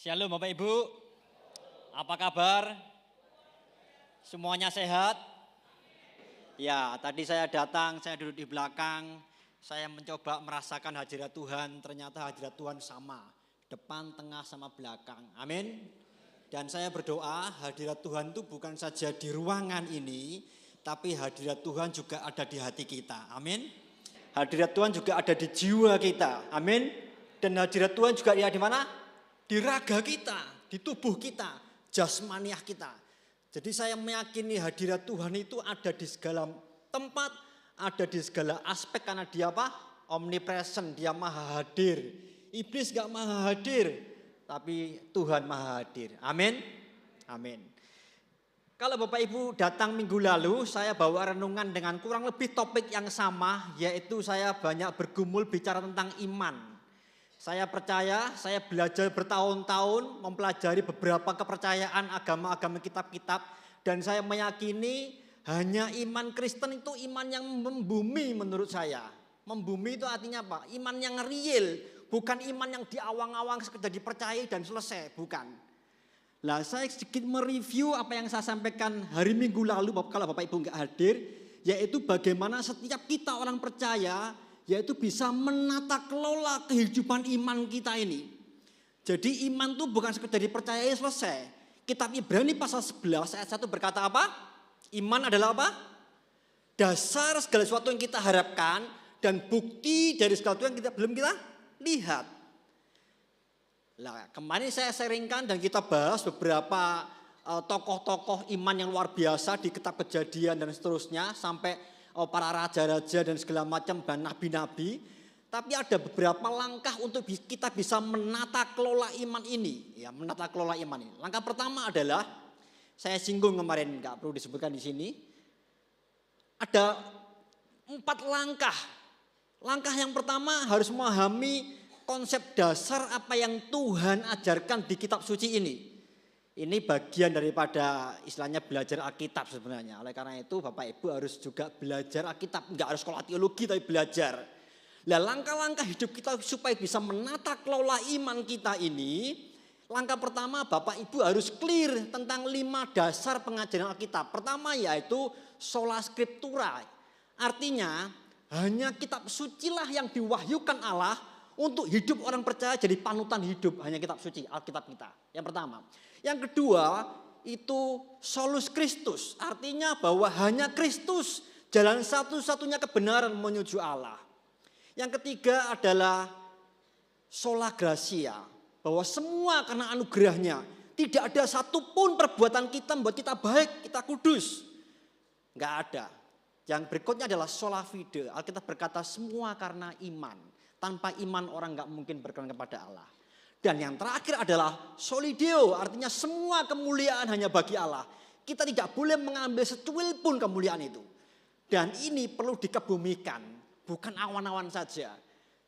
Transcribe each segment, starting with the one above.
Shalom Bapak Ibu, apa kabar? Semuanya sehat? Ya, tadi saya datang, saya duduk di belakang, saya mencoba merasakan hadirat Tuhan, ternyata hadirat Tuhan sama, depan, tengah, sama belakang, amin. Dan saya berdoa hadirat Tuhan itu bukan saja di ruangan ini, tapi hadirat Tuhan juga ada di hati kita, amin. Hadirat Tuhan juga ada di jiwa kita, amin. Dan hadirat Tuhan juga ada di mana? Di raga kita, di tubuh kita, jasmaniah kita. Jadi saya meyakini hadirat Tuhan itu ada di segala tempat, ada di segala aspek karena dia apa? Omnipresent, dia maha hadir. Iblis gak maha hadir, tapi Tuhan maha hadir. Amin. Amin. Kalau Bapak Ibu datang minggu lalu, saya bawa renungan dengan kurang lebih topik yang sama, yaitu saya banyak bergumul bicara tentang iman. Saya percaya, saya belajar bertahun-tahun mempelajari beberapa kepercayaan agama-agama kitab-kitab. Dan saya meyakini hanya iman Kristen itu iman yang membumi menurut saya. Membumi itu artinya apa? Iman yang real, bukan iman yang di awang-awang sekedar dipercayai dan selesai, bukan. Nah, saya sedikit mereview apa yang saya sampaikan hari Minggu lalu kalau Bapak Ibu enggak hadir, yaitu bagaimana setiap kita orang percaya yaitu bisa menata kelola kehidupan iman kita ini. Jadi iman itu bukan sekedar dipercayai selesai. Kitab Ibrani pasal 11 ayat 1 berkata apa? Iman adalah apa? Dasar segala sesuatu yang kita harapkan dan bukti dari segala sesuatu yang belum kita lihat. Nah, kemarin saya sharingkan dan kita bahas beberapa tokoh-tokoh iman yang luar biasa di kitab Kejadian dan seterusnya sampai para raja-raja dan segala macam dan nabi-nabi. Tapi ada beberapa langkah untuk kita bisa menata kelola iman ini. Ya, menata kelola iman ini. Langkah pertama adalah, saya singgung kemarin, nggak perlu disebutkan di sini. Ada 4 langkah. Langkah yang pertama harus memahami konsep dasar apa yang Tuhan ajarkan di kitab suci ini. Ini bagian daripada istilahnya belajar Alkitab sebenarnya. Oleh karena itu Bapak Ibu harus juga belajar Alkitab. Enggak harus sekolah teologi tapi belajar. Nah, langkah-langkah hidup kita supaya bisa menata kelola iman kita ini. Langkah pertama Bapak Ibu harus clear tentang 5 dasar pengajaran Alkitab. Pertama yaitu sola scriptura. Artinya hanya kitab sucilah yang diwahyukan Allah untuk hidup orang percaya jadi panutan hidup. Hanya kitab suci, Alkitab kita. Yang pertama. Yang kedua itu solus Christus, artinya bahwa hanya Kristus jalan satu-satunya kebenaran menuju Allah. Yang ketiga adalah sola gratia, bahwa semua karena anugerahnya, tidak ada satupun perbuatan kita membuat kita baik, kita kudus. Enggak ada. Yang berikutnya adalah sola fide, Alkitab berkata semua karena iman. Tanpa iman orang enggak mungkin berkenan kepada Allah. Dan yang terakhir adalah solideo, artinya semua kemuliaan hanya bagi Allah. Kita tidak boleh mengambil secuil pun kemuliaan itu. Dan ini perlu dikebumikan, bukan awan-awan saja.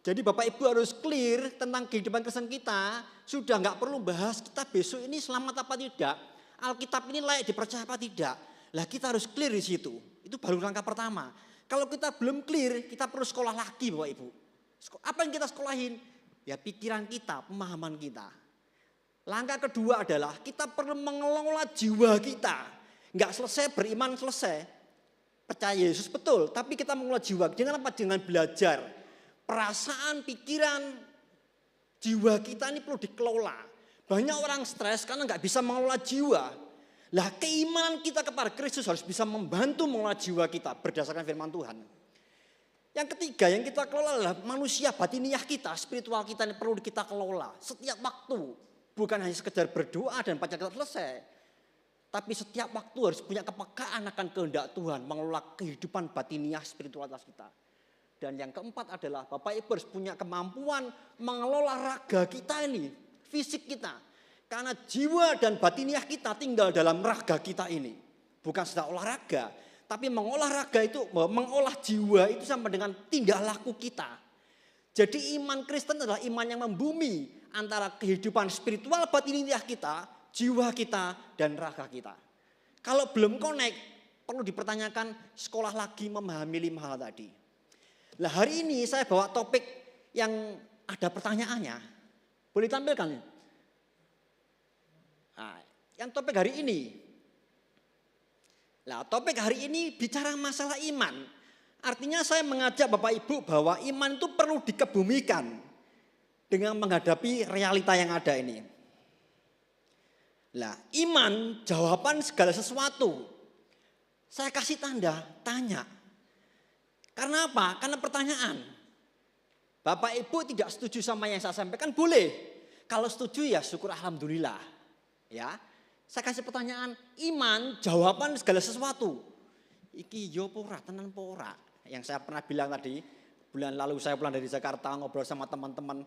Jadi Bapak Ibu harus clear tentang kehidupan Kristen kita. Sudah nggak perlu bahas kita besok ini selamat apa tidak. Alkitab ini layak dipercaya apa tidak. Lah kita harus clear di situ. Itu baru langkah pertama. Kalau kita belum clear, kita perlu sekolah lagi Bapak Ibu. Apa yang kita sekolahin? Ya pikiran kita, pemahaman kita. Langkah kedua adalah kita perlu mengelola jiwa kita. Enggak selesai beriman selesai. Percaya Yesus betul, tapi kita mengelola jiwa. Dengan apa? Dengan belajar. Perasaan, pikiran, jiwa kita ini perlu dikelola. Banyak orang stres karena enggak bisa mengelola jiwa. Lah keimanan kita kepada Kristus harus bisa membantu mengelola jiwa kita berdasarkan firman Tuhan. Yang ketiga yang kita kelola adalah manusia batiniah kita, spiritual kita ini perlu kita kelola setiap waktu. Bukan hanya sekedar berdoa dan baca kitab selesai. Tapi setiap waktu harus punya kepekaan akan kehendak Tuhan, mengelola kehidupan batiniah spiritualitas kita. Dan yang keempat adalah Bapak Ibu harus punya kemampuan mengelola raga kita ini, fisik kita. Karena jiwa dan batiniah kita tinggal dalam raga kita ini. Bukan sedang olahraga. Tapi mengolah raga itu, mengolah jiwa itu sama dengan tingkah laku kita. Jadi iman Kristen adalah iman yang membumi antara kehidupan spiritual batiniah kita, jiwa kita, dan raga kita. Kalau belum connect, perlu dipertanyakan sekolah lagi memahami 5 hal tadi. Nah hari ini saya bawa topik yang ada pertanyaannya. Boleh tampilkan? Nah, yang topik hari ini. Nah, topik hari ini bicara masalah iman. Artinya saya mengajak Bapak Ibu bahwa iman itu perlu dikebumikan dengan menghadapi realita yang ada ini. Nah, iman jawaban segala sesuatu. Saya kasih tanya. Karena apa? Karena pertanyaan. Bapak Ibu tidak setuju sama yang saya sampaikan boleh. Kalau setuju ya syukur alhamdulillah. Ya. Saya kasih pertanyaan, iman jawaban segala sesuatu. Iki yo pora, tenan pora. Yang saya pernah bilang tadi, bulan lalu saya pulang dari Jakarta ngobrol sama teman-teman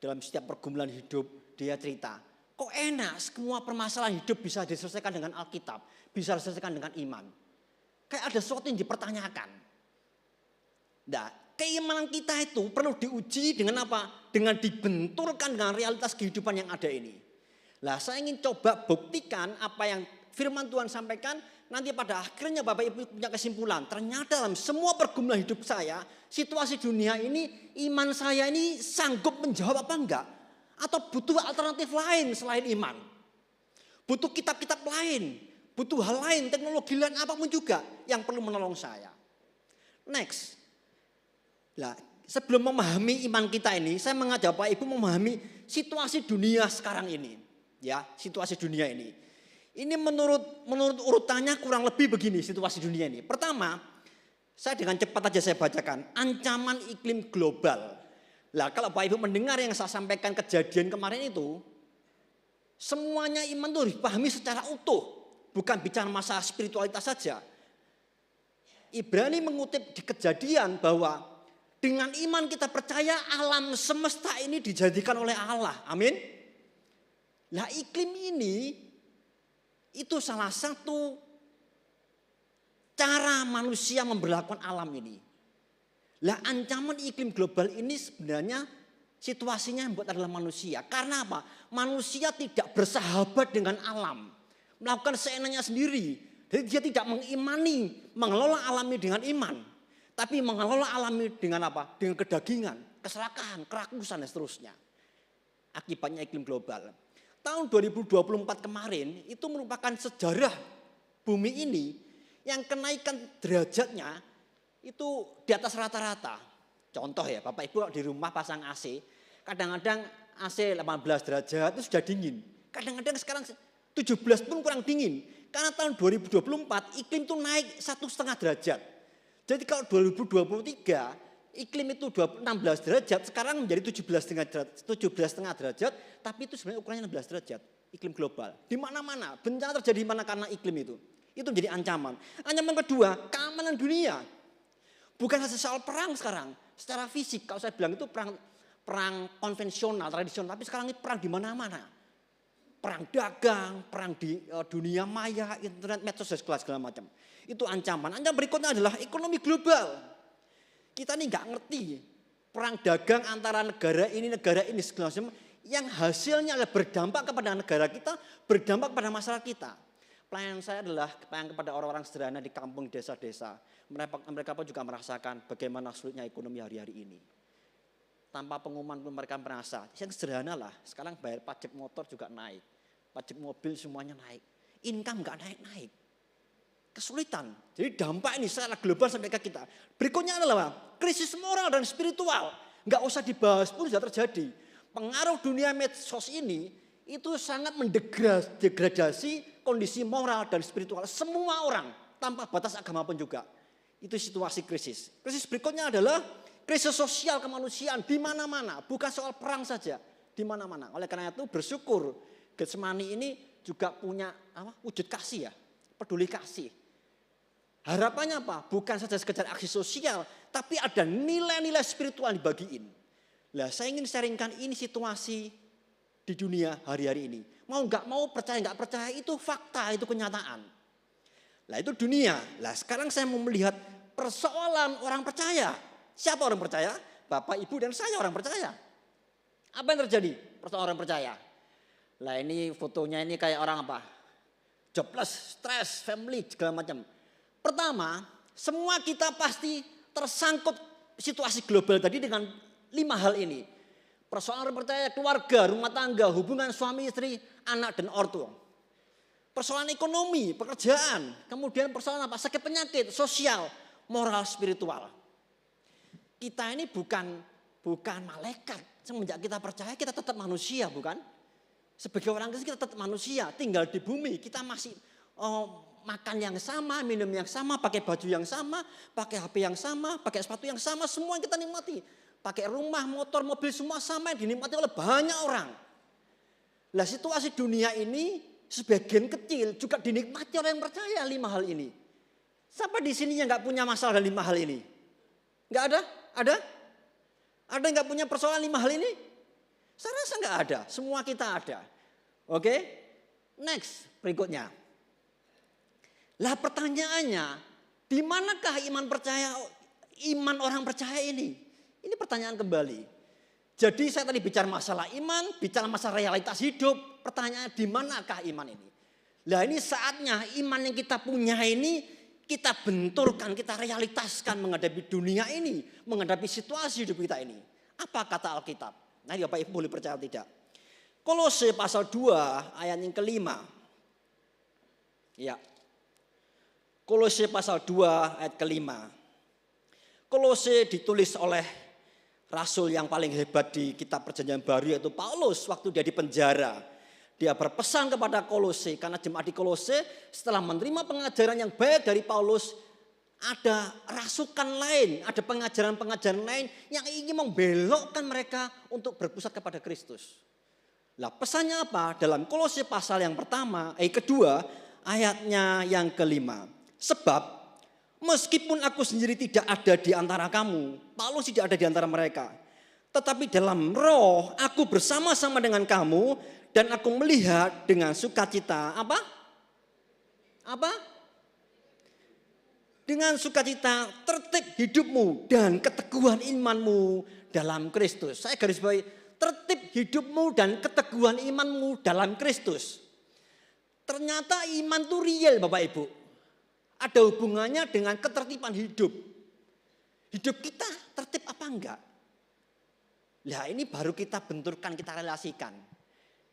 dalam setiap pergumulan hidup, dia cerita, kok enak semua permasalahan hidup bisa diselesaikan dengan Alkitab, bisa diselesaikan dengan iman. Kayak ada sesuatu yang dipertanyakan. Nah, keimanan kita itu perlu diuji dengan apa? Dengan dibenturkan dengan realitas kehidupan yang ada ini. Nah, saya ingin coba buktikan apa yang firman Tuhan sampaikan. Nanti pada akhirnya Bapak Ibu punya kesimpulan. Ternyata dalam semua pergumulan hidup saya, situasi dunia ini, iman saya ini sanggup menjawab apa enggak? Atau butuh alternatif lain selain iman? Butuh kitab-kitab lain, butuh hal lain, teknologi lain apapun juga yang perlu menolong saya. Next. Nah, sebelum memahami iman kita ini, saya mengajak Bapak Ibu memahami situasi dunia sekarang ini. Ya, situasi dunia ini. Ini menurut urutannya kurang lebih begini situasi dunia ini. Pertama, saya dengan cepat aja saya bacakan. Ancaman iklim global. Lah kalau Bapak Ibu mendengar yang saya sampaikan kejadian kemarin itu, semuanya iman itu dipahami secara utuh. Bukan bicara masalah spiritualitas saja. Ibrani mengutip di kejadian bahwa dengan iman kita percaya alam semesta ini dijadikan oleh Allah. Amin. Nah, iklim ini itu salah satu cara manusia memperlakukan alam ini. Lah, ancaman iklim global ini sebenarnya situasinya yang buat adalah manusia. Karena apa? Manusia tidak bersahabat dengan alam. Melakukan seenaknya sendiri. Jadi dia tidak mengimani, mengelola alam ini dengan iman. Tapi mengelola alam ini dengan apa? Dengan kedagingan, keserakahan, kerakusan dan seterusnya. Akibatnya iklim global. Tahun 2024 kemarin itu merupakan sejarah bumi ini yang kenaikan derajatnya itu di atas rata-rata. Contoh ya, Bapak Ibu di rumah pasang AC, kadang-kadang AC 18 derajat itu sudah dingin. Kadang-kadang sekarang 17 pun kurang dingin. Karena tahun 2024 iklim itu naik 1,5 derajat. Jadi kalau 2023 iklim itu 16 derajat, sekarang menjadi 17,5 derajat, tapi itu sebenarnya ukurannya 16 derajat, iklim global. Di mana-mana, bencana terjadi di mana karena iklim itu. Itu menjadi ancaman. Ancaman kedua, keamanan dunia. Bukan hanya soal perang sekarang, secara fisik, kalau saya bilang itu perang konvensional, tradisional, tapi sekarang ini perang di mana-mana. Perang dagang, perang di dunia maya, internet, medsos, segala macam. Itu ancaman. Ancaman berikutnya adalah ekonomi global. Kita ini nggak ngerti perang dagang antara negara ini segala macam yang hasilnya adalah berdampak kepada negara kita, berdampak kepada masyarakat kita. Pelayanan saya adalah pelayanan kepada orang-orang sederhana di kampung desa-desa. Mereka pun juga merasakan bagaimana sulitnya ekonomi hari-hari ini. Tanpa pengumuman pun mereka merasa, yang sederhana lah. Sekarang bayar pajak motor juga naik, pajak mobil semuanya naik, income nggak naik-naik. Kesulitan. Jadi dampak ini secara global sampai ke kita. Berikutnya adalah krisis moral dan spiritual. Nggak usah dibahas pun sudah terjadi. Pengaruh dunia medsos ini itu sangat mendegradasi kondisi moral dan spiritual semua orang tanpa batas agama pun juga. Itu situasi krisis. Krisis berikutnya adalah krisis sosial kemanusiaan di mana-mana, bukan soal perang saja, di mana-mana. Oleh karena itu bersyukur Getsemani ini juga punya wujud kasih ya, peduli kasih. Harapannya apa? Bukan saja sekedar aksi sosial, tapi ada nilai-nilai spiritual yang dibagiin. Lah, saya ingin sharingkan ini situasi di dunia hari-hari ini. Mau nggak mau, percaya nggak percaya, itu fakta, itu kenyataan. Lah, itu dunia. Lah, sekarang saya mau melihat persoalan orang percaya. Siapa orang percaya? Bapak, Ibu, dan saya orang percaya. Apa yang terjadi? Persoalan orang percaya. Lah, ini fotonya ini kayak orang apa? Jobless, stress, family, segala macam. Pertama, semua kita pasti tersangkut situasi global tadi dengan 5 hal ini. Persoalan orang percaya, keluarga, rumah tangga, hubungan suami istri, anak dan ortu. persoalan ekonomi, pekerjaan, kemudian persoalan apa? Sakit penyakit, sosial, moral, spiritual. Kita ini bukan malaikat. Semenjak kita percaya kita tetap manusia, bukan? Sebagai orang Kristen kita tetap manusia, tinggal di bumi. Kita masih makan yang sama, minum yang sama, pakai baju yang sama, pakai HP yang sama, pakai sepatu yang sama, semua yang kita nikmati. Pakai rumah, motor, mobil semua sama yang dinikmati oleh banyak orang. Lah situasi dunia ini sebagian kecil juga dinikmati oleh yang percaya 5 hal ini. Siapa di sini yang nggak punya masalah dengan 5 hal ini? Nggak ada? Ada? Ada yang nggak punya persoalan 5 hal ini? Saya rasa nggak ada. Semua kita ada. Oke? Next, berikutnya. Lah pertanyaannya, di manakah iman orang percaya ini? Ini pertanyaan kembali. Jadi saya tadi bicara masalah iman, bicara masalah realitas hidup. Pertanyaannya di manakah iman ini? Lah ini saatnya iman yang kita punya ini kita benturkan, kita realitaskan menghadapi dunia ini, menghadapi situasi hidup kita ini. Apa kata Alkitab? Nah, Bapak Ibu boleh percaya atau tidak? Kolose pasal 2 ayat yang kelima. Ya. Kolose pasal 2 ayat kelima. Kolose ditulis oleh rasul yang paling hebat di kitab Perjanjian Baru yaitu Paulus waktu dia di penjara. Dia berpesan kepada Kolose karena jemaat di Kolose setelah menerima pengajaran yang baik dari Paulus, ada rasukan lain, ada pengajaran-pengajaran lain yang ingin membelokkan mereka untuk berpusat kepada Kristus. Lah pesannya apa? Dalam Kolose pasal yang kedua ayatnya yang kelima. Sebab meskipun aku sendiri tidak ada di antara kamu, Paulus tidak ada di antara mereka. Tetapi dalam roh aku bersama-sama dengan kamu dan aku melihat dengan sukacita apa? Dengan sukacita tertib hidupmu dan keteguhan imanmu dalam Kristus. Saya garis bawahi tertib hidupmu dan keteguhan imanmu dalam Kristus. Ternyata iman itu real Bapak Ibu. Ada hubungannya dengan ketertiban hidup. Hidup kita tertib apa enggak? Nah ini baru kita benturkan, kita relasikan.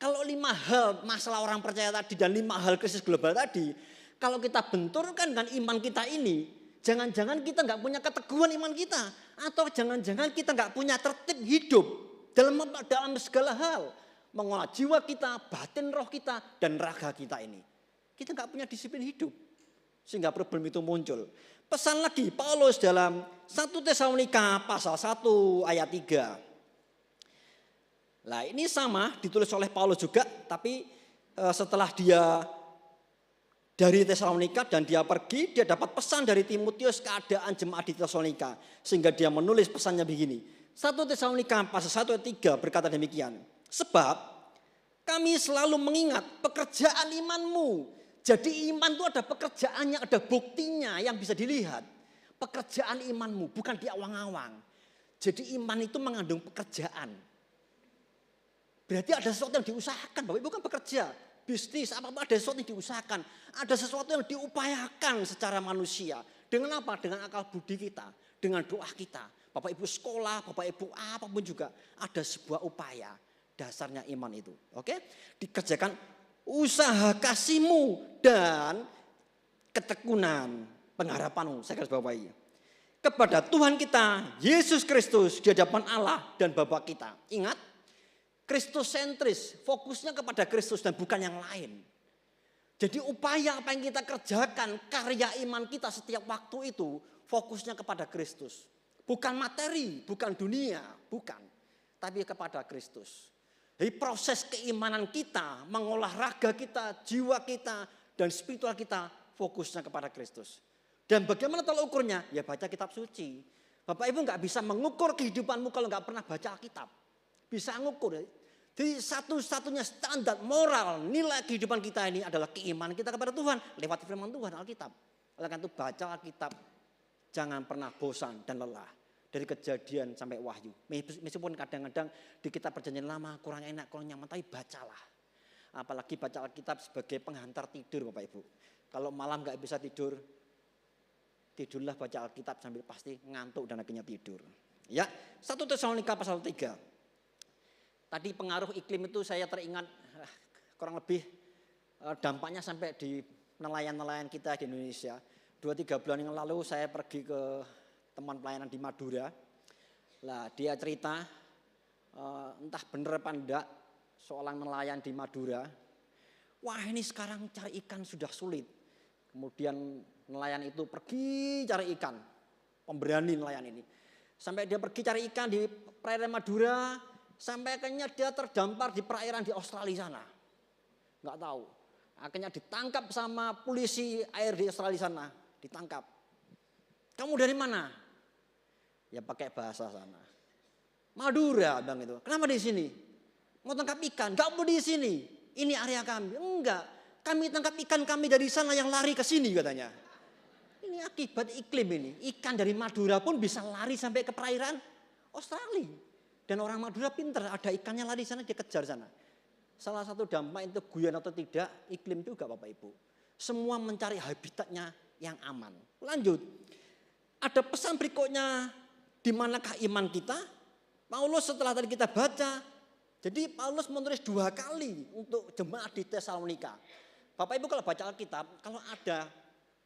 Kalau 5 hal masalah orang percaya tadi dan 5 hal krisis global tadi, kalau kita benturkan dengan iman kita ini, jangan-jangan kita enggak punya keteguhan iman kita. Atau jangan-jangan kita enggak punya tertib hidup dalam segala hal. Mengolah jiwa kita, batin roh kita, dan raga kita ini. Kita enggak punya disiplin hidup. Sehingga problem itu muncul. Pesan lagi Paulus dalam 1 Tesalonika pasal 1 ayat 3. Nah ini sama ditulis oleh Paulus juga. Tapi setelah dia dari Tesalonika dan dia pergi, dia dapat pesan dari Timotius keadaan jemaat di Tesalonika. Sehingga dia menulis pesannya begini. 1 Tesalonika pasal 1 ayat 3 berkata demikian. Sebab kami selalu mengingat pekerjaan imanmu. Jadi iman itu ada pekerjaannya, ada buktinya yang bisa dilihat. Pekerjaan imanmu bukan di awang-awang. Jadi iman itu mengandung pekerjaan. Berarti ada sesuatu yang diusahakan, Bapak Ibu bukan bekerja. Bisnis, apa-apa ada sesuatu yang diusahakan. Ada sesuatu yang diupayakan secara manusia. Dengan apa? Dengan akal budi kita. Dengan doa kita. Bapak Ibu sekolah, Bapak Ibu apapun juga. Ada sebuah upaya. Dasarnya iman itu. Oke? Dikerjakan usaha kasihmu dan ketekunan pengharapanmu. Saya garis bawahi. Kepada Tuhan kita, Yesus Kristus di hadapan Allah dan Bapa kita. Ingat, Kristus sentris, fokusnya kepada Kristus dan bukan yang lain. Jadi upaya apa yang kita kerjakan, karya iman kita setiap waktu itu, fokusnya kepada Kristus. Bukan materi, bukan dunia, bukan. Tapi kepada Kristus. Jadi proses keimanan kita, mengolah raga kita, jiwa kita, dan spiritual kita fokusnya kepada Kristus. Dan bagaimana tolak ukurnya? Ya baca kitab suci. Bapak Ibu nggak bisa mengukur kehidupanmu kalau nggak pernah baca Alkitab. Bisa mengukur. Jadi satu-satunya standar moral, nilai kehidupan kita ini adalah keimanan kita kepada Tuhan. Lewat firman Tuhan, Alkitab. Oleh karena itu baca Alkitab. Jangan pernah bosan dan lelah. Dari Kejadian sampai Wahyu. Meskipun kadang-kadang di kitab Perjanjian Lama kurang enak, kurang nyaman, tapi bacalah. Apalagi baca Alkitab sebagai penghantar tidur Bapak Ibu. Kalau malam gak bisa tidur, tidurlah baca Alkitab sambil pasti ngantuk dan akhirnya tidur. Ya, 1 Tesalonika pasal 3. Tadi pengaruh iklim itu saya teringat kurang lebih dampaknya sampai di nelayan-nelayan kita di Indonesia. 2-3 bulan yang lalu saya pergi ke teman pelayanan di Madura. Lah dia cerita entah bener apa enggak seorang nelayan di Madura. Wah ini sekarang cari ikan sudah sulit. Kemudian nelayan itu pergi cari ikan. Pemberani nelayan ini. Sampai dia pergi cari ikan di perairan Madura. Sampai akhirnya dia terdampar di perairan di Australia sana. Nggak tahu. Akhirnya ditangkap sama polisi air di Australia sana. Ditangkap. Kamu dari mana? Ya pakai bahasa sana. Madura bang itu. Kenapa di sini? Mau tangkap ikan? Gak mau di sini. Ini area kami. Enggak. Kami tangkap ikan kami dari sana yang lari ke sini katanya. Ini akibat iklim ini. Ikan dari Madura pun bisa lari sampai ke perairan Australia. Dan orang Madura pinter. Ada ikannya lari sana dia kejar sana. Salah satu dampak itu guyon atau tidak iklim juga Bapak Ibu. Semua mencari habitatnya yang aman. Lanjut. Ada pesan berikutnya. Di manakah iman kita? Paulus setelah tadi kita baca. Jadi Paulus menulis 2 kali untuk jemaat di Tesalonika. Bapak Ibu kalau baca Alkitab. Kalau ada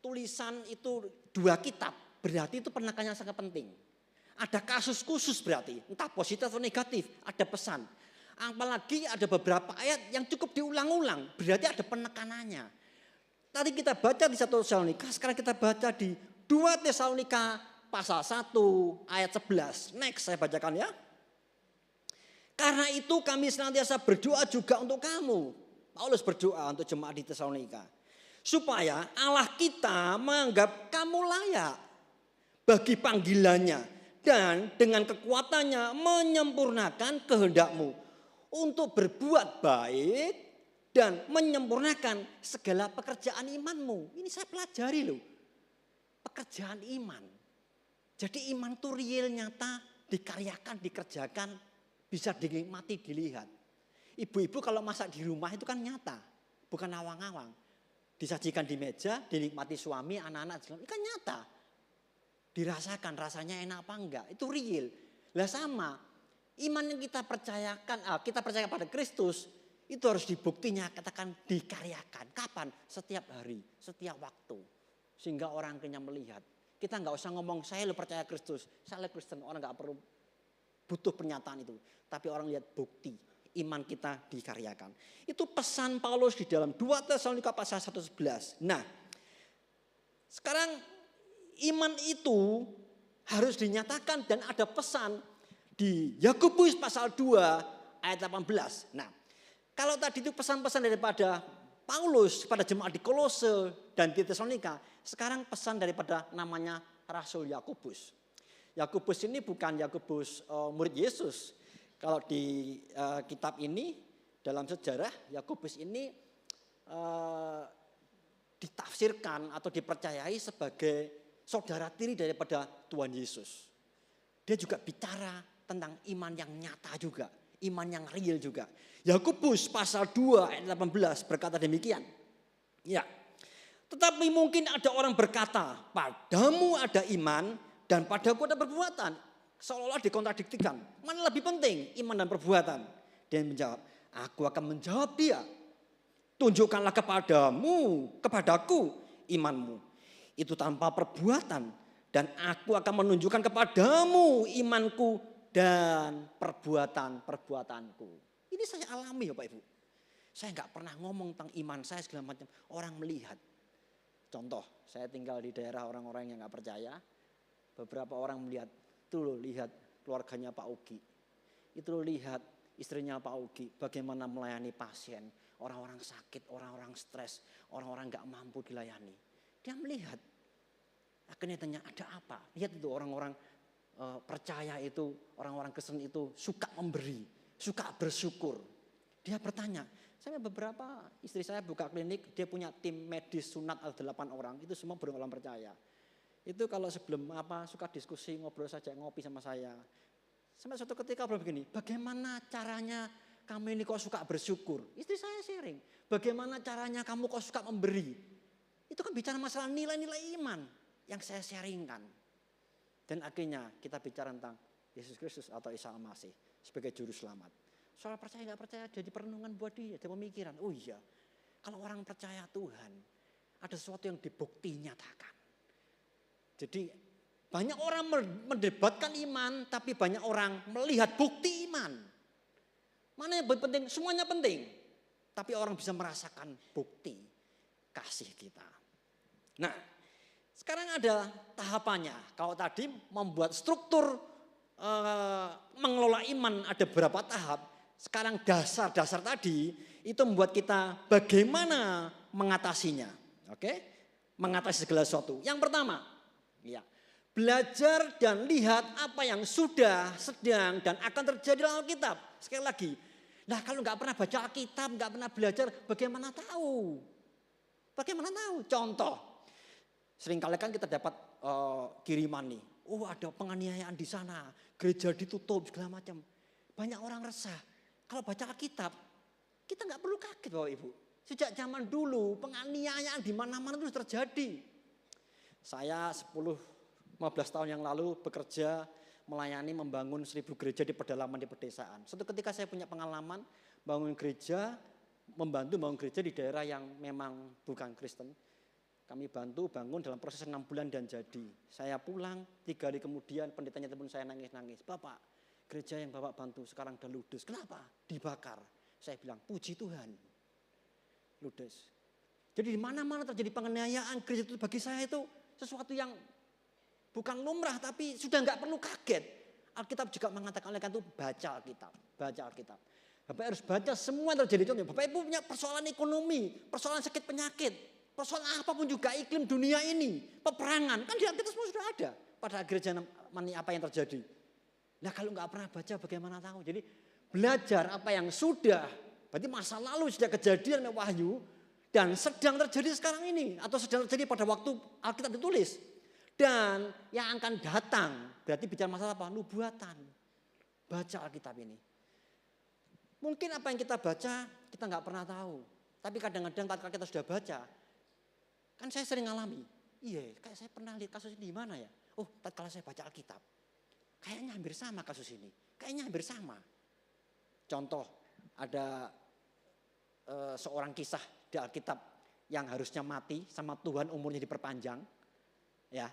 tulisan itu 2 kitab. Berarti itu penekanannya sangat penting. Ada kasus khusus berarti. Entah positif atau negatif. Ada pesan. Apalagi ada beberapa ayat yang cukup diulang-ulang. Berarti ada penekanannya. Tadi kita baca di 1 Tesalonika. Sekarang kita baca di 2 Tesalonika pasal 1 ayat 11. Next saya bacakan ya. Karena itu kami senantiasa berdoa juga untuk kamu. Paulus berdoa untuk jemaat di Tesalonika. Supaya Allah kita menganggap kamu layak bagi panggilannya. Dan dengan kekuatannya menyempurnakan kehendakmu. Untuk berbuat baik dan menyempurnakan segala pekerjaan imanmu. Ini saya pelajari loh. Pekerjaan iman. Jadi iman itu real nyata, dikaryakan, dikerjakan, bisa dinikmati, dilihat. Ibu-ibu kalau masak di rumah itu kan nyata, bukan awang-awang. Disajikan di meja, dinikmati suami, anak-anak, itu kan nyata. Dirasakan rasanya enak apa enggak, itu real. Lah sama. Iman yang kita percayakan, kita percaya pada Kristus, itu harus dibuktinya, katakan dikaryakan. Kapan? Setiap hari, setiap waktu. Sehingga orang akhirnya melihat. Kita nggak usah ngomong, saya lo percaya Kristus, saya Kristen. Orang nggak perlu butuh pernyataan itu. Tapi orang lihat bukti, iman kita dikaryakan. Itu pesan Paulus di dalam 2 Tesalonika pasal 1:11. Nah, sekarang iman itu harus dinyatakan dan ada pesan di Yakobus pasal 2 ayat 18. Nah, kalau tadi itu pesan-pesan daripada Paulus pada jemaat di Kolose dan di Tesalonika, sekarang pesan daripada namanya Rasul Yakobus. Yakobus ini bukan Yakobus murid Yesus. Kalau di kitab ini dalam sejarah Yakobus ini ditafsirkan atau dipercayai sebagai saudara tiri daripada Tuhan Yesus. Dia juga bicara tentang iman yang nyata juga, iman yang real juga. Yakobus pasal 2 ayat 18 berkata demikian. Ya. Tetapi mungkin ada orang berkata, padamu ada iman dan padaku ada perbuatan. Seolah-olah dikontradiktikan. Mana lebih penting, iman dan perbuatan? Dia menjawab, aku akan menjawab dia. Tunjukkanlah kepadaku imanmu. Itu tanpa perbuatan. Dan aku akan menunjukkan kepadamu imanku dan perbuatanku. Ini saya alami ya Pak Ibu. Saya nggak pernah ngomong tentang iman saya segala macam. Orang melihat. Contoh, saya tinggal di daerah orang-orang yang nggak percaya. Beberapa orang melihat, itu loh lihat keluarganya Pak Ugi. Itu loh lihat istrinya Pak Ugi. Bagaimana melayani pasien. Orang-orang sakit, orang-orang stres. Orang-orang nggak mampu dilayani. Dia melihat. Akhirnya tanya ada apa? Lihat itu orang-orang percaya itu, orang-orang Kristen itu suka memberi, suka bersyukur. Dia bertanya, saya beberapa istri saya buka klinik, dia punya tim medis sunat ada 8 orang, itu semua orang percaya. Itu kalau sebelum suka diskusi, ngobrol saja, ngopi sama saya. Sampai suatu ketika begini, bagaimana caranya kamu ini kok suka bersyukur? Istri saya sharing, bagaimana caranya kamu kok suka memberi? Itu kan bicara masalah nilai-nilai iman yang saya sharingkan. Dan akhirnya kita bicara tentang Yesus Kristus atau Isa Al-Masih sebagai juru selamat. Soal percaya nggak percaya jadi perenungan buat dia, dia pemikiran. Oh iya, Kalau orang percaya Tuhan, ada sesuatu yang dibukti nyatakan. Jadi banyak orang mendebatkan iman, tapi banyak orang melihat bukti iman. Mana yang penting? Semuanya penting. Tapi orang bisa merasakan bukti kasih kita. Nah, sekarang ada tahapannya. Kalau tadi membuat struktur mengelola iman ada beberapa tahap. Sekarang dasar-dasar tadi itu membuat kita bagaimana mengatasinya. Oke? Mengatasi segala sesuatu. Yang pertama, ya, belajar dan lihat apa yang sudah, sedang, dan akan terjadi dalam Alkitab. Sekali lagi, nah kalau nggak pernah baca Alkitab, nggak pernah belajar, bagaimana tahu? Bagaimana tahu? Contoh, seringkali kan kita dapat kiriman nih. Oh, ada penganiayaan di sana, gereja ditutup segala macam. Banyak orang resah. Kalau baca Alkitab, kita nggak perlu kaget Bapak Ibu. Sejak zaman dulu penganiayaan di mana-mana terus terjadi. Saya 10-15 tahun yang lalu bekerja melayani membangun 1000 gereja di pedalaman di pedesaan. Suatu ketika saya punya pengalaman bangun gereja, membantu bangun gereja di daerah yang memang bukan Kristen. Kami bantu bangun dalam proses 6 bulan dan jadi. Saya pulang 3 hari kemudian pendetanya telepon saya nangis-nangis. Bapak, gereja yang Bapak bantu sekarang udah ludes. Kenapa? Dibakar. Saya bilang puji Tuhan. Ludes. Jadi di mana-mana terjadi penganiayaan, gereja itu bagi saya itu sesuatu yang bukan lumrah tapi sudah nggak perlu kaget. Alkitab juga mengatakan oleh karena itu baca Alkitab, baca Alkitab. Bapak harus baca semua yang terjadi. Contohnya, Bapak Ibu punya persoalan ekonomi, persoalan sakit penyakit, persoalan apapun juga iklim dunia ini, peperangan, kan di Alkitab semua sudah ada. Pada akhir zaman apa yang terjadi. Nah kalau nggak pernah baca bagaimana tahu? Jadi belajar apa yang sudah, berarti masa lalu sudah kejadian wahyu dan sedang terjadi sekarang ini atau sedang terjadi pada waktu Alkitab ditulis. Dan yang akan datang, berarti bicara masalah apa? Nubuatan. Baca Alkitab ini. Mungkin apa yang kita baca, kita nggak pernah tahu. Tapi kadang-kadang tatkala kita sudah baca, kan saya sering ngalami. Iya, kayak saya pernah lihat kasus ini di mana ya? Oh, tatkala saya baca Alkitab, kayaknya hampir sama kasus ini. Kayaknya hampir sama. Contoh, ada seorang kisah di Alkitab yang harusnya mati sama Tuhan umurnya diperpanjang. Ya,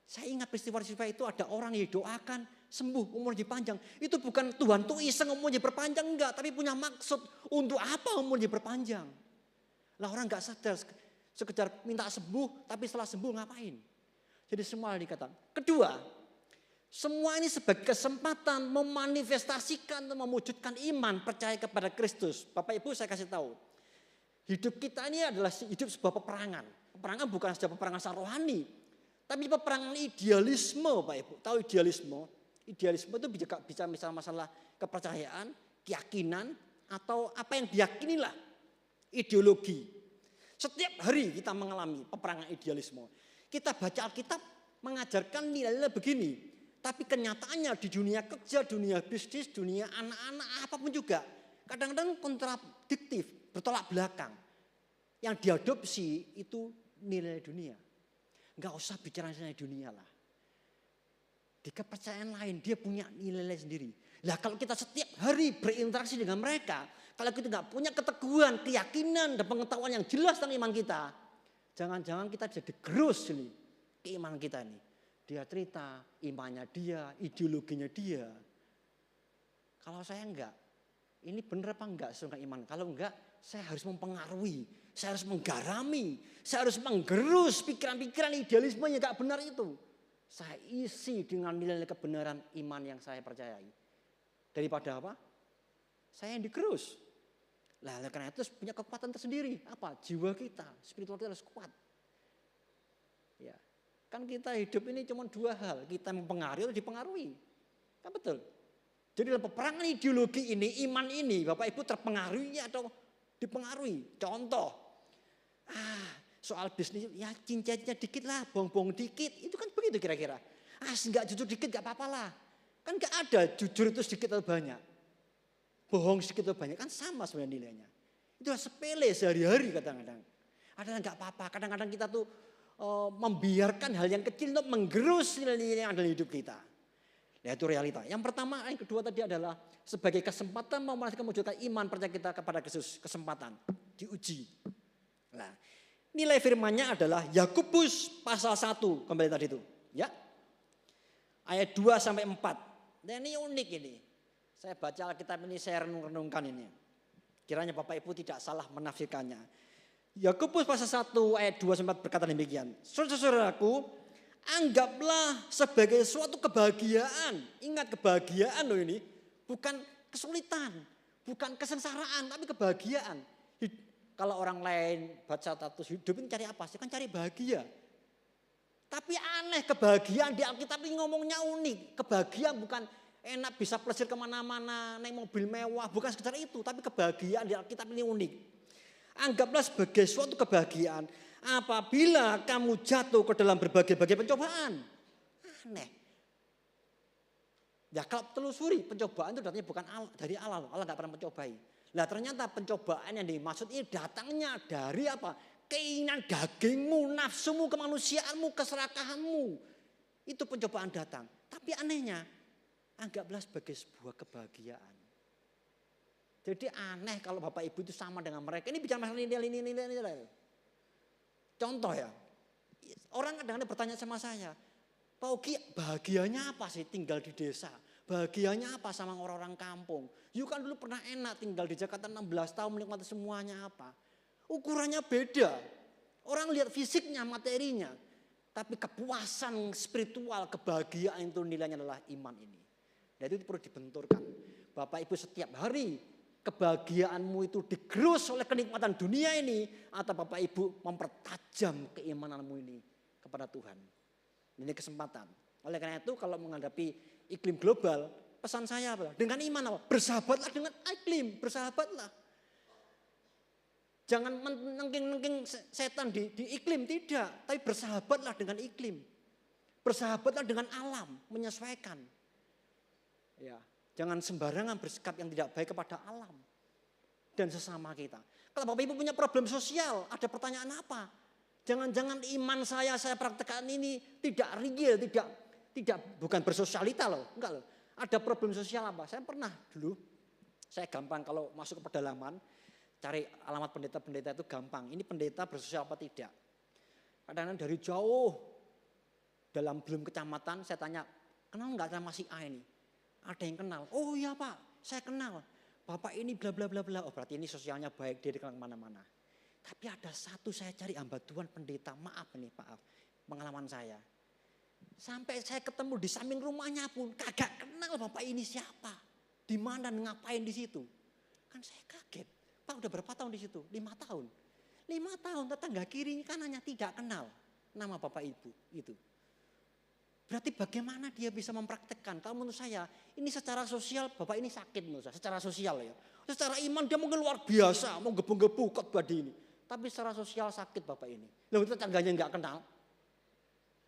saya ingat peristiwa-peristiwa itu ada orang yang didoakan sembuh umurnya dipanjang. Itu bukan Tuhan tuh iseng umurnya berpanjang enggak, tapi punya maksud untuk apa umurnya berpanjang. Lah orang enggak sadar sekedar minta sembuh, tapi setelah sembuh ngapain? Jadi semua dikatakan. Kedua, semua ini sebagai kesempatan memanifestasikan atau mewujudkan iman percaya kepada Kristus. Bapak Ibu saya kasih tahu. Hidup kita ini adalah hidup sebuah peperangan. Peperangan bukan saja peperangan secara rohani. Tapi peperangan idealisme Pak Ibu. Tahu idealisme? Idealisme itu bisa masalah kepercayaan, keyakinan, atau apa yang diyakinilah. Ideologi. Setiap hari kita mengalami peperangan idealisme. Kita baca Alkitab mengajarkan nilai-nilai begini. Tapi kenyataannya di dunia kerja, dunia bisnis, dunia anak-anak, apapun juga. Kadang-kadang kontradiktif, bertolak belakang. Yang diadopsi itu nilai dunia. Enggak usah bicara nilai dunia lah. Di kepercayaan lain dia punya nilai-nilai sendiri. Lah kalau kita setiap hari berinteraksi dengan mereka. Kalau kita enggak punya keteguhan, keyakinan dan pengetahuan yang jelas tentang iman kita. Jangan-jangan kita jadi gerus ini. Keimanan kita ini. Dia cerita imannya dia, ideologinya dia. Kalau saya enggak. Ini benar apa enggak sesuai iman? Kalau enggak saya harus mempengaruhi. Saya harus menggarami, saya harus menggerus pikiran-pikiran idealisme yang gak benar itu. Saya isi dengan nilai kebenaran iman yang saya percayai. Daripada apa? Saya yang digerus. Lah karena itu punya kekuatan tersendiri. Apa? Jiwa kita, spiritual kita harus kuat. Ya, kan kita hidup ini cuma 2 hal. Kita mempengaruhi atau dipengaruhi. Kan betul? Jadi dalam peperangan ideologi ini, iman ini, Bapak Ibu terpengaruhi atau dipengaruhi. Contoh, soal bisnis ya cincatnya dikit lah, bohong-bohong dikit. Itu kan begitu kira-kira. Enggak jujur dikit gak apa-apa lah. Kan gak ada jujur itu sedikit atau banyak. Bohong sedikit atau banyak kan sama sebenarnya nilainya. Itu sepele sehari-hari kadang-kadang. Ada yang gak apa-apa. Kadang-kadang kita tuh membiarkan hal yang kecil untuk menggerus nilai-nilai yang ada di hidup kita. Ya itu realita. Yang pertama, yang kedua tadi adalah sebagai kesempatan mewujudkan iman percaya kita kepada Kristus. Kesempatan diuji. Nah, nilai firman-Nya adalah Yakobus pasal 1 kembali tadi itu, ya. Ayat 2 sampai 4. Nah, ini unik ini. Saya baca Alkitab ini, saya renung-renungkan ini. Kiranya Bapak Ibu tidak salah menafsirkannya. Yakobus pasal 1 ayat 2 sampai 4 berkata demikian. Saudara-saudaraku, anggaplah sebagai suatu kebahagiaan. Ingat, kebahagiaan loh ini, bukan kesulitan, bukan kesengsaraan, tapi kebahagiaan. Kalau orang lain baca status hidup ini cari apa sih? Kan cari bahagia. Tapi aneh, kebahagiaan di Alkitab ini ngomongnya unik. Kebahagiaan bukan enak bisa plesir kemana-mana, naik mobil mewah, bukan sekedar itu. Tapi kebahagiaan di Alkitab ini unik. Anggaplah sebagai suatu kebahagiaan apabila kamu jatuh ke dalam berbagai-bagai pencobaan. Aneh. Ya kalau telusuri, pencobaan itu datangnya bukan dari Allah. Allah gak pernah mencobai. Nah ternyata pencobaan yang dimaksud ini datangnya dari apa? Keinginan dagingmu, nafsumu, kemanusiaanmu, keserakahanmu. Itu pencobaan datang. Tapi anehnya, anggaplah sebagai sebuah kebahagiaan. Jadi aneh kalau Bapak Ibu itu sama dengan mereka. Ini bicara masalah nilai. Contoh ya, orang kadang-kadang bertanya sama saya, Pak Ugi, bahagianya apa sih tinggal di desa? Bahagianya apa sama orang-orang kampung? You kan dulu pernah enak tinggal di Jakarta 16 tahun menikmati semuanya apa? Ukurannya beda. Orang lihat fisiknya, materinya. Tapi kepuasan spiritual, kebahagiaan itu nilainya adalah iman ini. Dan itu perlu dibenturkan. Bapak Ibu setiap hari kebahagiaanmu itu digerus oleh kenikmatan dunia ini. Atau Bapak Ibu mempertajam keimananmu ini kepada Tuhan. Ini kesempatan. Oleh karena itu kalau menghadapi iklim global, pesan saya adalah dengan iman apa? Bersahabatlah dengan iklim, bersahabatlah. Jangan menengking-nengking setan di iklim, tidak. Tapi bersahabatlah dengan iklim. Bersahabatlah dengan alam, menyesuaikan. Ya, jangan sembarangan bersikap yang tidak baik kepada alam dan sesama kita. Kalau Bapak Ibu punya problem sosial, ada pertanyaan apa? Jangan-jangan iman saya praktekkan ini tidak real, bukan bersosialita loh, enggak loh. Ada problem sosial apa? Saya pernah dulu, saya gampang kalau masuk ke pedalaman, cari alamat pendeta-pendeta itu gampang. Ini pendeta bersosial apa tidak? Kadang-kadang dari jauh, dalam belum kecamatan, saya tanya, kenal nggak sama si A ini? Ada yang kenal. Oh iya Pak, saya kenal. Bapak ini bla bla bla bla. Oh berarti ini sosialnya baik, dia dikenal kemana-mana. Tapi ada satu saya cari hamba Tuhan pendeta, maaf nih Pak, pengalaman saya. Sampai saya ketemu di samping rumahnya pun kagak kenal Bapak ini siapa. Di mana dan ngapain di situ. Kan saya kaget. Pak udah berapa tahun di situ? 5 tahun. 5 tahun tetangga kiri kanannya tidak kenal nama Bapak Ibu itu. Berarti bagaimana dia bisa mempraktekkan? Kalau menurut saya ini secara sosial Bapak ini sakit menurut saya. Secara sosial ya. Secara iman dia mungkin luar biasa. Mau gebu-gebu khotbah ini. Tapi secara sosial sakit Bapak ini. Lalu tetangganya nggak kenal.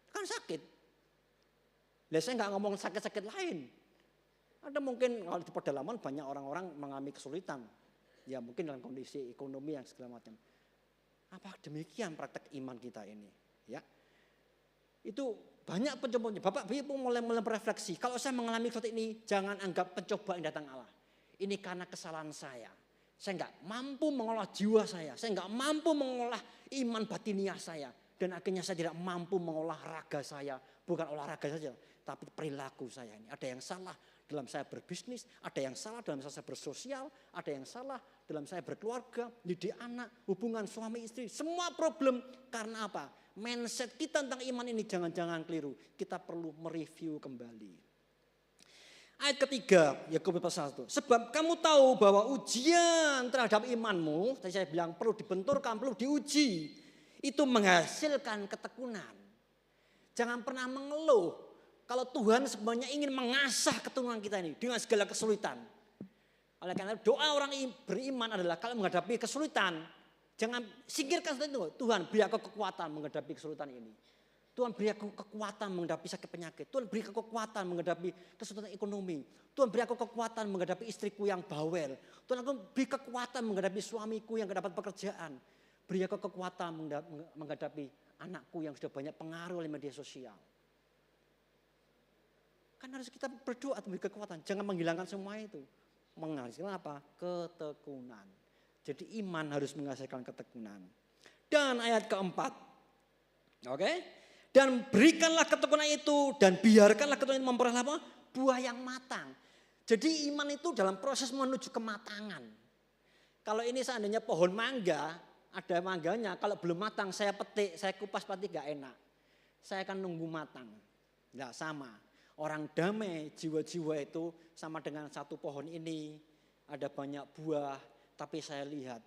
Kan sakit. Lah saya nggak ngomong sakit-sakit lain. Ada mungkin kalau di pedalaman banyak orang-orang mengalami kesulitan. Ya mungkin dalam kondisi ekonomi yang segala macam. Apa demikian praktek iman kita ini? Ya, itu banyak pencobaan. Bapak Ibu mulai berefleksi. Kalau saya mengalami seperti ini, jangan anggap pencobaan yang datang Allah. Ini karena kesalahan saya. Saya nggak mampu mengolah jiwa saya. Saya nggak mampu mengolah iman batiniah saya. Dan akhirnya saya tidak mampu mengolah raga saya. Bukan olahraga saja, tapi perilaku saya ini. Ada yang salah dalam saya berbisnis, ada yang salah dalam saya bersosial, ada yang salah dalam saya berkeluarga, didik anak, hubungan suami istri. Semua problem karena apa? Mindset kita tentang iman ini jangan-jangan keliru. Kita perlu mereview kembali. Ayat ketiga, Yakobus pasal 1. Sebab kamu tahu bahwa ujian terhadap imanmu, tadi saya bilang perlu dibenturkan, perlu diuji. Itu menghasilkan ketekunan. Jangan pernah mengeluh. Kalau Tuhan sebenarnya ingin mengasah keturunan kita ini dengan segala kesulitan. Oleh karena doa orang beriman adalah kalau menghadapi kesulitan, jangan singkirkan itu. Tuhan beri aku kekuatan menghadapi kesulitan ini. Tuhan beri aku kekuatan menghadapi sakit penyakit. Tuhan beri aku kekuatan menghadapi kesulitan ekonomi. Tuhan beri aku kekuatan menghadapi istriku yang bawel. Tuhan aku beri kekuatan menghadapi suamiku yang tidak dapat pekerjaan. Beri aku kekuatan menghadapi anakku yang sudah banyak pengaruh oleh media sosial. Kan harus kita berdoa untuk memberi kekuatan. Jangan menghilangkan semua itu. Menghasilkan apa? Ketekunan. Jadi iman harus menghasilkan ketekunan. Dan ayat keempat. Oke. Dan berikanlah ketekunan itu dan biarkanlah ketekunan itu memperoleh apa? Buah yang matang. Jadi iman itu dalam proses menuju kematangan. Kalau ini seandainya pohon mangga, ada mangganya, kalau belum matang saya petik, saya kupas pasti gak enak. Saya akan nunggu matang. Enggak sama. Orang damai jiwa-jiwa itu sama dengan satu pohon ini. Ada banyak buah, tapi saya lihat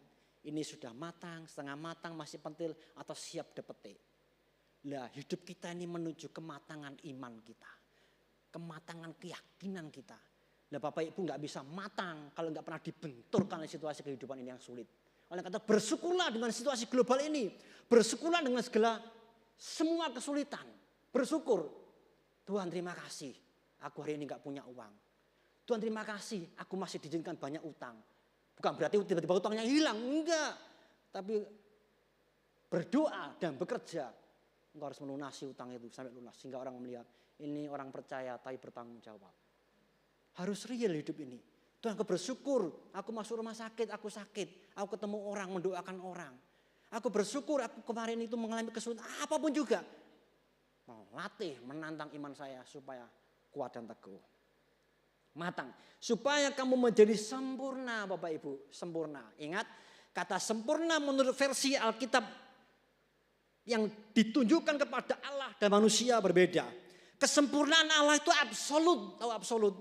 ini sudah matang, setengah matang, masih pentil atau siap dipetik. Lah hidup kita ini menuju kematangan iman kita. Kematangan keyakinan kita. Lah Bapak Ibu gak bisa matang kalau gak pernah dibenturkan oleh situasi kehidupan ini yang sulit. Oleh kata bersyukurlah dengan situasi global ini. Bersyukurlah dengan segala semua kesulitan. Bersyukur. Tuhan terima kasih. Aku hari ini gak punya uang. Tuhan terima kasih. Aku masih diizinkan banyak utang. Bukan berarti tiba-tiba utangnya hilang. Enggak. Tapi berdoa dan bekerja. Engkau harus melunasi utang itu sampai lunas. Sehingga orang melihat ini orang percaya tapi bertanggung jawab. Harus real hidup ini. Tuhan aku bersyukur. Aku masuk rumah sakit, aku sakit. Aku ketemu orang, mendoakan orang. Aku bersyukur aku kemarin itu mengalami kesulitan. Apapun juga. Melatih, menantang iman saya supaya kuat dan teguh. Matang. Supaya kamu menjadi sempurna Bapak Ibu. Sempurna. Ingat kata sempurna menurut versi Alkitab yang ditunjukkan kepada Allah dan manusia berbeda. Kesempurnaan Allah itu absolut, tahu absolut.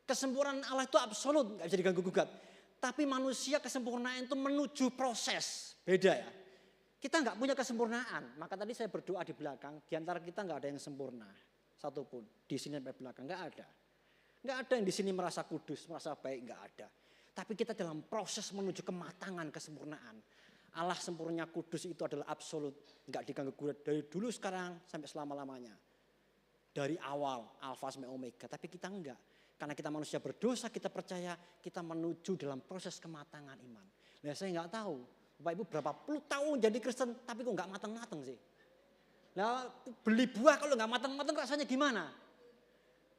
Kesempurnaan Allah itu absolut, nggak bisa diganggu gugat. Tapi manusia kesempurnaan itu menuju proses, beda ya. Kita nggak punya kesempurnaan, maka tadi saya berdoa di belakang, di antara kita nggak ada yang sempurna, satupun. Di sini sampai belakang nggak ada. Nggak ada yang di sini merasa kudus, merasa baik, nggak ada. Tapi kita dalam proses menuju kematangan, kesempurnaan. Allah sempurna kudus itu adalah absolut. Enggak diganggu gugat dari dulu sekarang sampai selama-lamanya. Dari awal alfa sampai omega. Tapi kita enggak. Karena kita manusia berdosa kita percaya kita menuju dalam proses kematangan iman. Nah saya enggak tahu. Bapak Ibu berapa puluh tahun jadi Kristen tapi kok enggak matang-matang sih. Nah beli buah kalau enggak matang-matang rasanya gimana?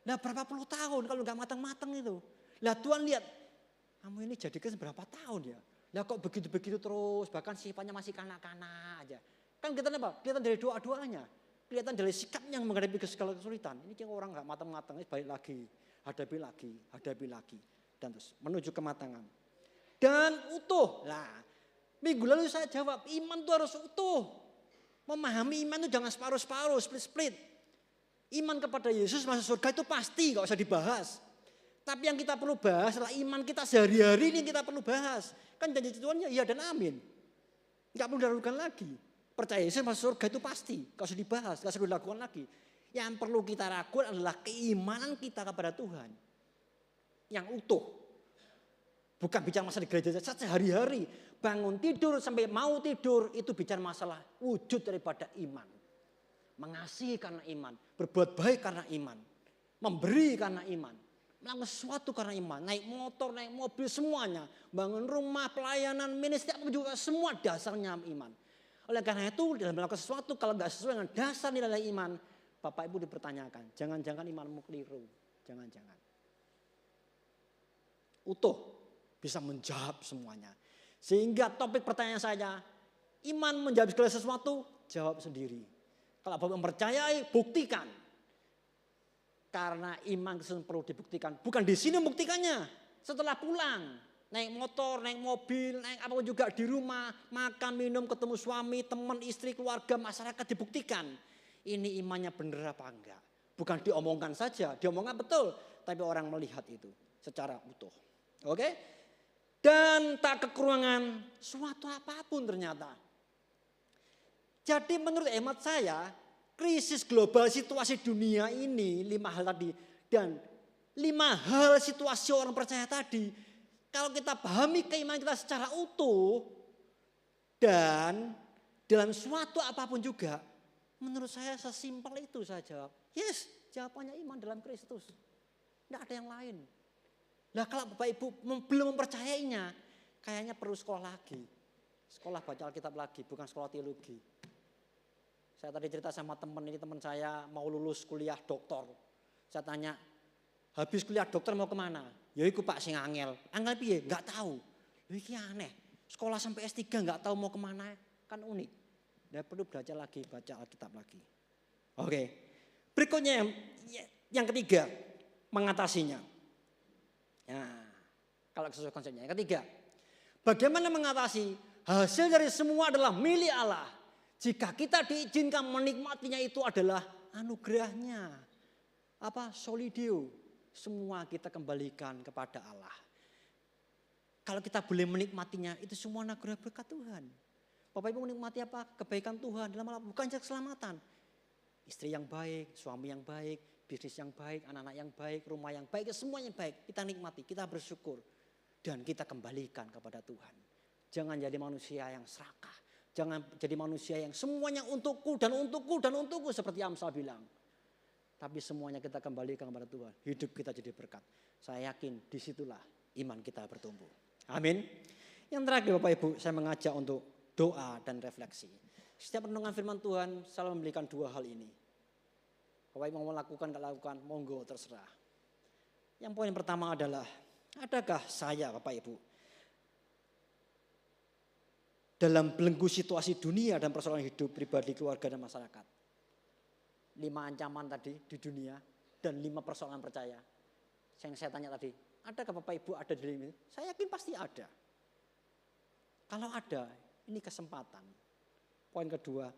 Nah berapa puluh tahun kalau enggak matang-matang itu. Lah Tuhan lihat kamu ini jadi Kristen berapa tahun ya? Lah kok begitu-begitu terus, bahkan sifatnya masih kanak-kanak aja. Kan kelihatan apa? Kelihatan dari doa-doanya. Kelihatan dari sikapnya yang menghadapi segala kesulitan. Ini orang gak matang-matang, balik lagi. Hadapi lagi. Dan terus menuju kematangan. Dan utuh. Nah, minggu lalu saya jawab, iman itu harus utuh. Memahami iman itu jangan separuh-separuh, split-split. Iman kepada Yesus masuk surga itu pasti, gak usah dibahas. Tapi yang kita perlu bahas adalah iman kita sehari-hari ini kita perlu bahas. Kan janji Tuhan ya iya dan amin. Enggak perlu diragukan lagi. Percaya Yesus masuk surga itu pasti. Gak usah dibahas, gak usah dilakukan lagi. Yang perlu kita ragukan adalah keimanan kita kepada Tuhan. Yang utuh. Bukan bicara masalah di gereja saja sehari-hari. Bangun tidur sampai mau tidur itu bicara masalah wujud daripada iman. Mengasihi karena iman. Berbuat baik karena iman. Memberi karena iman. Melakukan sesuatu karena iman, naik motor, naik mobil semuanya, bangun rumah, pelayanan, ministry apa juga semua dasarnya iman. Oleh karena itu dalam melakukan sesuatu kalau nggak sesuai dengan dasar nilai iman, Bapak Ibu dipertanyakan, jangan-jangan imanmu keliru, jangan-jangan. Utuh bisa menjawab semuanya. Sehingga topik pertanyaan saya, iman menjawab segala sesuatu, jawab sendiri. Kalau Bapak mempercayai, buktikan. Karena iman perlu dibuktikan. Bukan di sini membuktikannya. Setelah pulang. Naik motor, naik mobil, naik apa juga di rumah. Makan, minum, ketemu suami, teman, istri, keluarga, masyarakat dibuktikan. Ini imannya benar apa enggak. Bukan diomongkan saja. Diomongkan betul. Tapi orang melihat itu secara utuh. Oke? Dan tak kekurangan suatu apapun ternyata. Jadi menurut hemat saya. Krisis global situasi dunia ini 5 hal tadi dan 5 hal situasi orang percaya tadi kalau kita pahami keimanan kita secara utuh dan dalam suatu apapun juga menurut saya sesimpel itu saya jawab. Yes, jawabannya iman dalam Kristus. Tidak ada yang lain. Nah kalau Bapak Ibu belum mempercayainya kayaknya perlu sekolah lagi. Sekolah baca Alkitab lagi bukan sekolah teologi. Saya tadi cerita sama teman saya mau lulus kuliah doktor. Saya tanya, habis kuliah dokter mau kemana? Ya iku Pak sing angel. Angel piye? Enggak tahu. Iki aneh. Sekolah sampai S3 enggak tahu mau kemana. Kan unik. Tidak perlu baca Alkitab lagi. Oke. Berikutnya yang ketiga, mengatasinya. Nah, kalau sesuai konsepnya. Yang ketiga, bagaimana mengatasi? Hasil dari semua adalah milik Allah. Jika kita diizinkan menikmatinya itu adalah anugerahnya. Solidio. Semua kita kembalikan kepada Allah. Kalau kita boleh menikmatinya, itu semua anugerah berkat Tuhan. Bapak Ibu menikmati apa? Kebaikan Tuhan dalam hal bukan saja keselamatan. Istri yang baik, suami yang baik, bisnis yang baik, anak-anak yang baik, rumah yang baik, semuanya baik. Kita nikmati, kita bersyukur. Dan kita kembalikan kepada Tuhan. Jangan jadi manusia yang serakah. Jangan jadi manusia yang semuanya untukku dan untukku dan untukku seperti Amsal bilang. Tapi semuanya kita kembalikan kepada Tuhan. Hidup kita jadi berkat. Saya yakin disitulah iman kita bertumbuh. Amin. Yang terakhir Bapak Ibu, saya mengajak untuk doa dan refleksi. Setiap renungan firman Tuhan selalu memberikan dua hal ini. Bapak Ibu mau lakukan, gak lakukan, monggo terserah. Yang poin pertama adalah, adakah saya Bapak Ibu dalam belenggu situasi dunia dan persoalan hidup pribadi, keluarga dan masyarakat? 5 ancaman tadi di dunia dan 5 persoalan percaya. Yang saya tanya tadi, adakah Bapak Ibu ada di dalam ini? Saya yakin pasti ada. Kalau ada, ini kesempatan. Poin kedua,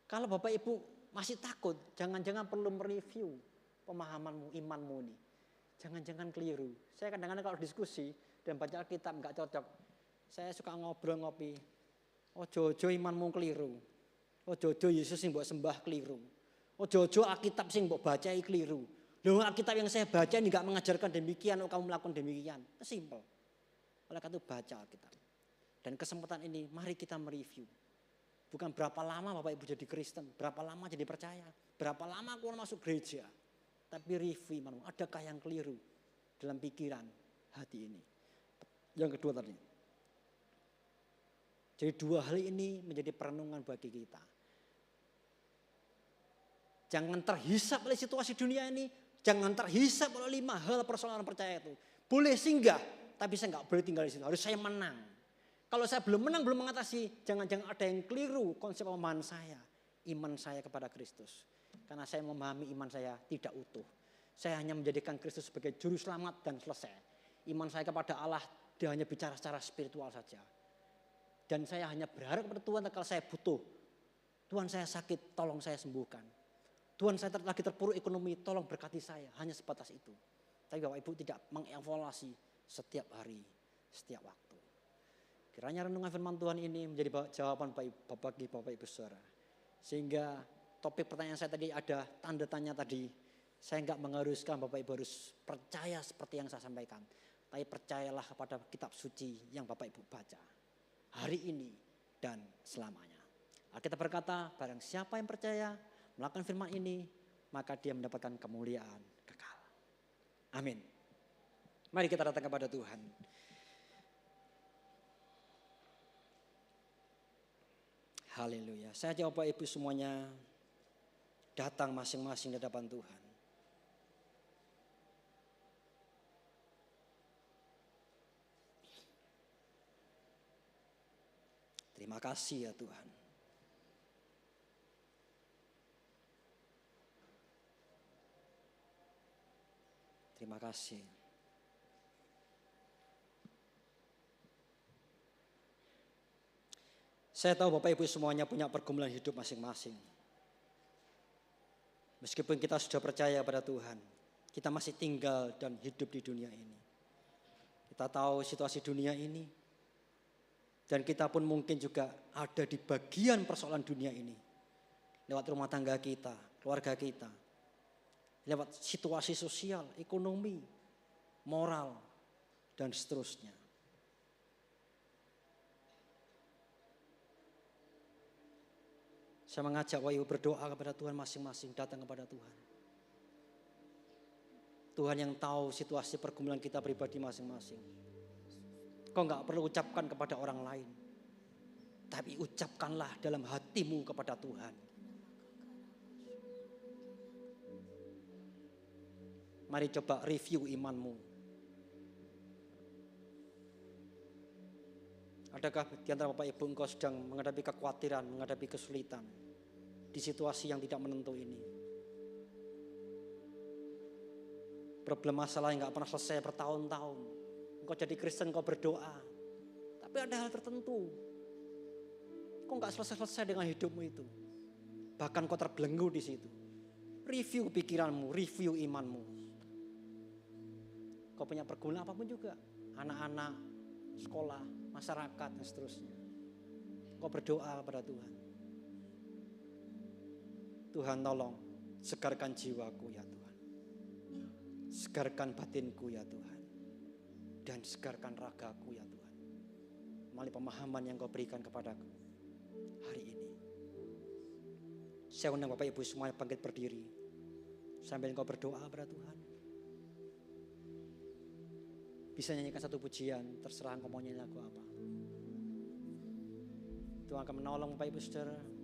kalau Bapak Ibu masih takut, jangan-jangan perlu mereview pemahamanmu, imanmu ini. Jangan-jangan keliru. Saya kadang-kadang kalau diskusi dan baca Alkitab nggak cocok, saya suka ngobrol ngopi. Ojo-ojo imanmu keliru. Ojo-ojo Yesus yang mbok sembah keliru. Ojo-ojo Alkitab sing mbok bacai keliru. Loh, Alkitab yang saya baca ini nggak mengajarkan demikian, kamu melakukan demikian. Simple. Oleh karena itu baca Alkitab. Dan kesempatan ini mari kita mereview. Bukan berapa lama Bapak Ibu jadi Kristen, berapa lama jadi percaya, berapa lama keluar masuk gereja. Tapi review imanmu, adakah yang keliru dalam pikiran hati ini. Yang kedua tadi. Jadi dua hal ini menjadi perenungan bagi kita. Jangan terhisap oleh situasi dunia ini. Jangan terhisap oleh 5 hal persoalan percaya itu. Boleh singgah, tapi saya nggak boleh tinggal di situ. Harus saya menang. Kalau saya belum menang, belum mengatasi, jangan-jangan ada yang keliru konsep pemahaman saya. Iman saya kepada Kristus. Karena saya memahami iman saya tidak utuh. Saya hanya menjadikan Kristus sebagai juru selamat dan selesai. Iman saya kepada Allah, dia hanya bicara secara spiritual saja. Dan saya hanya berharap kepada Tuhan kalau saya butuh. Tuhan saya sakit, tolong saya sembuhkan. Tuhan saya lagi terpuruk ekonomi, tolong berkati saya. Hanya sebatas itu. Tapi Bapak Ibu tidak mengevaluasi setiap hari, setiap waktu. Kiranya renungan firman Tuhan ini menjadi jawaban bagi Bapak Ibu Saudara. Sehingga topik pertanyaan saya tadi ada tanda tanya tadi. Saya enggak mengharuskan Bapak Ibu harus percaya seperti yang saya sampaikan. Tapi percayalah kepada kitab suci yang Bapak Ibu baca. Hari ini dan selamanya. Alkitab berkata, barang siapa yang percaya melakukan firman ini, maka dia mendapatkan kemuliaan kekal. Amin. Mari kita datang kepada Tuhan. Haleluya. Saya ajak Bapak Ibu semuanya datang masing-masing di hadapan Tuhan. Terima kasih ya Tuhan. Terima kasih. Saya tahu Bapak Ibu semuanya punya pergumulan hidup masing-masing. Meskipun kita sudah percaya pada Tuhan, kita masih tinggal dan hidup di dunia ini. Kita tahu situasi dunia ini. Dan kita pun mungkin juga ada di bagian persoalan dunia ini. Lewat rumah tangga kita, keluarga kita. Lewat situasi sosial, ekonomi, moral, dan seterusnya. Saya mengajak Bapak Ibu berdoa kepada Tuhan masing-masing, datang kepada Tuhan. Tuhan yang tahu situasi pergumulan kita pribadi masing-masing. Kau enggak perlu ucapkan kepada orang lain. Tapi ucapkanlah dalam hatimu kepada Tuhan. Mari coba review imanmu. Adakah di antara Bapak Ibu engkau sedang menghadapi kekhawatiran, menghadapi kesulitan di situasi yang tidak menentu ini? Problem masalah yang gak pernah selesai bertahun-tahun. Engkau jadi Kristen, engkau berdoa. Tapi ada hal tertentu. Kau gak selesai-selesai dengan hidupmu itu. Bahkan kau terbelenggu di situ. Review pikiranmu, review imanmu. Kau punya pergumulan apapun juga. Anak-anak, sekolah, masyarakat, dan seterusnya. Kau berdoa kepada Tuhan. Tuhan tolong, segarkan jiwaku ya Tuhan. Segarkan batinku ya Tuhan. Dan segarkan ragaku ya Tuhan. Melalui pemahaman yang kau berikan kepadaku hari ini. Saya undang Bapak Ibu semuanya bangkit berdiri. Sambil engkau berdoa kepada Tuhan. Bisa nyanyikan satu pujian, terserah engkau mau nyanyi lagu apa. Tuhan akan menolong Bapak Ibu Saudara.